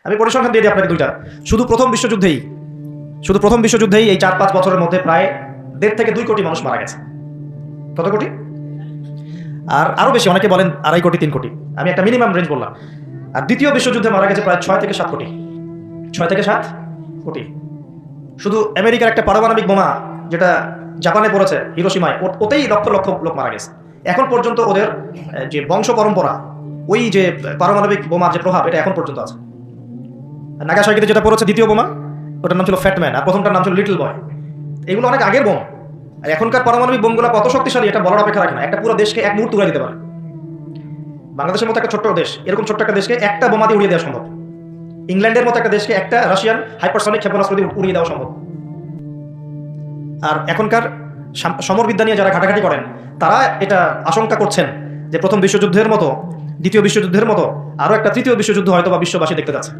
আমি পরিসংখ্যান দিয়ে দিই আপনাকে দুইটা। শুধু প্রথম বিশ্বযুদ্ধেই এই 4-5 বছরের মধ্যে প্রায় 1.5 থেকে 2 কোটি মানুষ মারা গেছে। কত কোটি? আর আরো বেশি, অনেকে বলেন 2.5 কোটি 3 কোটি, আমি একটা মিনিমাম রেঞ্জ বললাম। আর দ্বিতীয় বিশ্বযুদ্ধে মারা গেছে প্রায় 6 থেকে 7 কোটি। 6 থেকে 7 কোটি। শুধু আমেরিকার একটা পারমাণবিক বোমা যেটা জাপানে পড়েছে হিরোশিমায়, ওতেই লক্ষ লক্ষ লোক মারা গেছে। এখন পর্যন্ত ওদের যে বংশ পরম্পরা, ওই যে পারমাণবিক বোমার যে প্রভাব, এটা এখন পর্যন্ত আছে। নাগাসাকিতে যেটা পড়েছে দ্বিতীয় বোমা, ওটার নাম ছিল ফ্যাটম্যান, আর প্রথমটার নাম ছিল লিটল বয়। এগুলো অনেক আগের বোম। আর এখনকার পারমাণবিক বোমগুলো কত শক্তিশালী এটা বলার অপেক্ষা রাখে না। একটা পুরো দেশকে এক মুহূর্তে উড়িয়ে দিতে পারে। বাংলাদেশের মতো একটা ছোট্ট দেশ, এরকম ছোট্ট একটা দেশকে একটা বোমা দিয়ে উড়িয়ে দেওয়া সম্ভব। ইংল্যান্ডের মতো একটা দেশকে একটা রাশিয়ান হাইপারসনিক ক্ষেপণাস্ত্র দিয়ে উড়িয়ে দেওয়া সম্ভব। আর এখনকার সমরবিদ্যা নিয়ে যারা ঘাটাঘাটি করেন, তারা এটা আশঙ্কা করছেন যে প্রথম বিশ্বযুদ্ধের মতো, দ্বিতীয় বিশ্বযুদ্ধের মতো আরো একটা তৃতীয় বিশ্বযুদ্ধ হয়তো বা বিশ্ববাসী দেখতে যাচ্ছে।